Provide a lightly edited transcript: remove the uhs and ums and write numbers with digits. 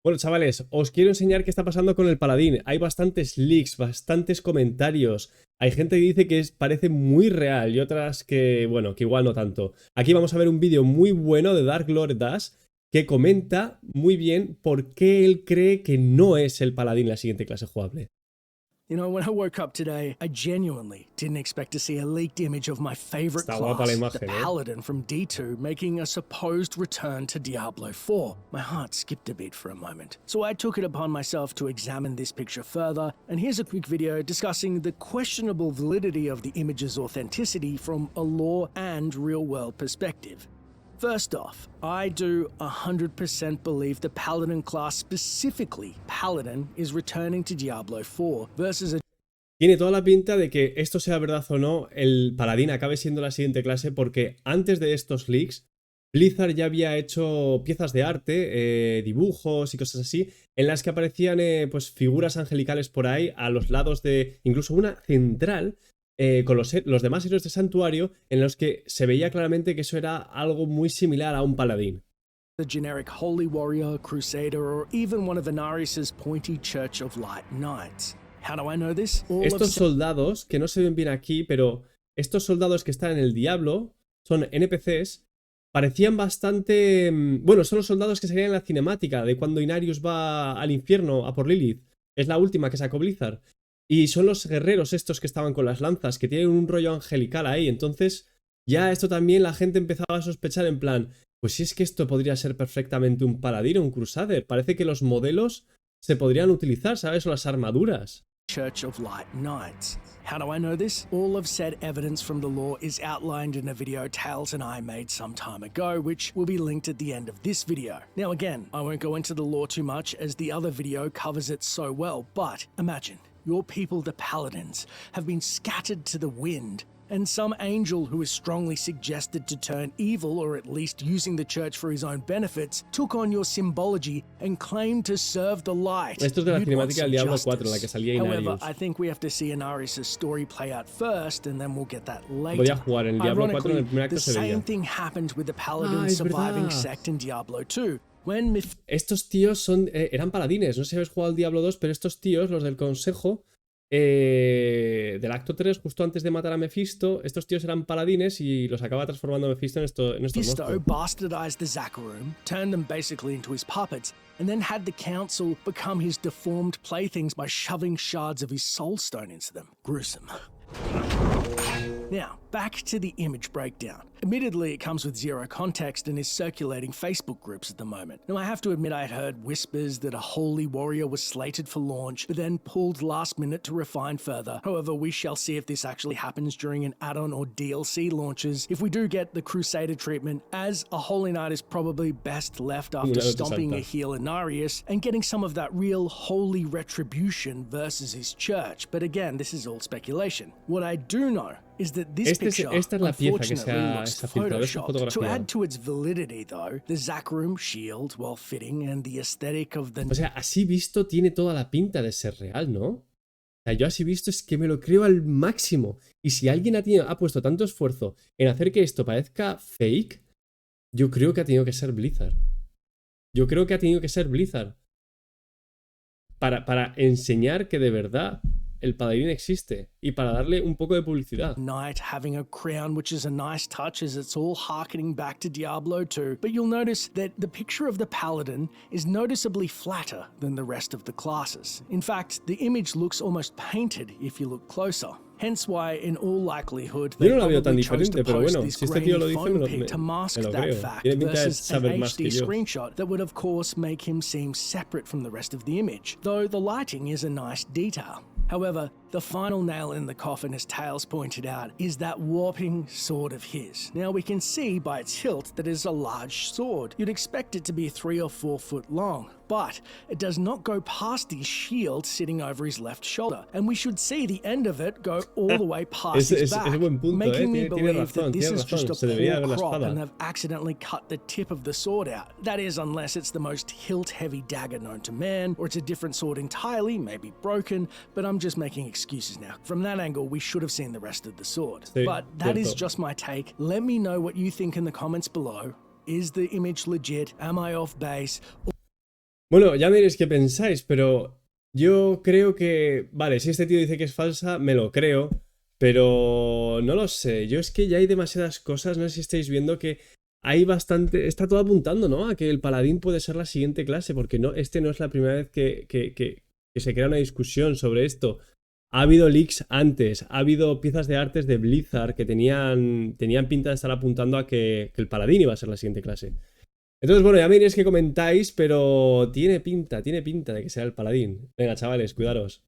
Bueno, chavales, os quiero enseñar qué está pasando con el Paladin. Hay bastantes leaks, bastantes comentarios. Hay gente que dice que parece muy real y otras que, bueno, que igual no tanto. Aquí vamos a ver un vídeo muy bueno de Dark Lord Dash que comenta muy bien por qué él cree que no es el Paladin la siguiente clase jugable. You know, when I woke up today, I genuinely didn't expect to see a leaked image of my favorite class, the Paladin from D2, making a supposed return to Diablo 4. My heart skipped a beat for a moment. So I took it upon myself to examine this picture further, and here's a quick video discussing the questionable validity of the image's authenticity from a lore and real-world perspective. First off, I do 100% believe the Paladin class, specifically Paladin, is returning to Diablo 4 versus a... Tiene toda la pinta de que esto sea verdad o no, el Paladin acabe siendo la siguiente clase porque antes de estos leaks, Blizzard ya había hecho piezas de arte, dibujos y cosas así, en las que aparecían pues figuras angelicales por ahí a los lados de incluso una central, con los demás héroes de santuario, en los que se veía claramente que eso era algo muy similar a un paladín. The generic holy warrior, crusader, or even one of Inarius's pointy Church of Light knights. How do I know this? Estos soldados, que no se ven bien aquí, pero estos soldados que están en el Diablo son NPCs, parecían bastante... Bueno, son los soldados que salían en la cinemática de cuando Inarius va al infierno a por Lilith. Es la última que sacó Blizzard. Y son los guerreros estos que estaban con las lanzas, que tienen un rollo angelical ahí. Entonces, ya esto también la gente empezaba a sospechar en plan, pues si es que esto podría ser perfectamente un paladín o un crusader. Parece que los modelos se podrían utilizar, ¿sabes? O las armaduras. Church of Light Knights. How do I know this? All of said evidence from the lore is outlined in a video Tails and I made some time ago, which will be linked at the end of this video. Now again, I won't go into the lore too much as the other video covers it so well, but imagine your people, the Paladins, have been scattered to the wind, and some angel who is strongly suggested to turn evil, or at least using the church for his own benefits, took on your symbology and claimed to serve the light. Esto es de la cinemática del Diablo 4, en la que salía Inarius. However, I think we have to see Inarius' story play out first, and then we'll get that later. Podía jugar en el Diablo 4, en el primer acto se veía. The same thing happened with the Paladin surviving sect in Diablo 2. Estos tíos eran paladines, no sé si habéis jugado al Diablo 2, pero estos tíos, los del consejo del acto 3, justo antes de matar a Mephisto, estos tíos eran paladines y los acaba transformando Mephisto en estos monstruos. Bastardized the Zakarum, turned them basically into his puppets, and then had the council become his deformed playthings by shoving shards of his soul stone into them. Gruesome. Now, back to the image breakdown. Admittedly, it comes with zero context and is circulating Facebook groups at the moment. Now, I have to admit I had heard whispers that a holy warrior was slated for launch, but then pulled last minute to refine further. However, we shall see if this actually happens during an add-on or DLC launches. If we do get the Crusader treatment, as a Holy Knight is probably best left after stomping a heel Inarius and getting some of that real holy retribution versus his church. But again, this is all speculation. What I do know is that this picture, esta es la pieza que se ha filtrado, esta photoshopped. To fotografía. add to its validity, though, the Zakarum shield, well fitting, and the aesthetic of the... O sea, así visto tiene toda la pinta de ser real, ¿no? O sea, yo así visto es que me lo creo al máximo. Y si alguien ha puesto tanto esfuerzo en hacer que esto parezca fake, yo creo que ha tenido que ser Blizzard. Yo creo que ha tenido que ser Blizzard. Para enseñar que de verdad el paladín existe y para darle un poco de publicidad. Knight having a crown, which is a nice touch as it's all harkening back to Diablo 2. But you'll notice that the picture of the Paladin is noticeably flatter than the rest of the classes. In fact, the image looks almost painted if you look closer. Hence why, in all likelihood, they probably chose to post this grainy foam pic to mask that fact versus an HD screenshot that would of course make him seem separate from the rest of the image, though the lighting is a nice detail. However, the final nail in the coffin, as Tails pointed out, is that warping sword of his. Now we can see by its hilt that it is a large sword. You'd expect it to be 3 or 4 foot long, but it does not go past his shield sitting over his left shoulder, and we should see the end of it go all the way past his back, making me believe that this is just a poor crop and have accidentally cut the tip of the sword out. That is, unless it's the most hilt-heavy dagger known to man, or it's a different sword entirely, maybe broken, but I'm just making excuses now. From that angle, we should have seen the rest of the sword. But that is just my take. Let me know what you think in the comments below. Is the image legit? Am I off base? Bueno, ya me diréis qué pensáis, pero yo creo que, vale, si este tío dice que es falsa, me lo creo, pero no lo sé. Yo es que ya hay demasiadas cosas, no sé si estáis viendo que hay bastante, está todo apuntando, ¿no? A que el paladín puede ser la siguiente clase, porque no, este no es la primera vez que se crea una discusión sobre esto. Ha habido leaks antes, ha habido piezas de artes de Blizzard que tenían pinta de estar apuntando a que el paladín iba a ser la siguiente clase. Entonces, bueno, ya me diréis que comentáis, pero tiene pinta de que sea el paladín. Venga, chavales, cuidaros.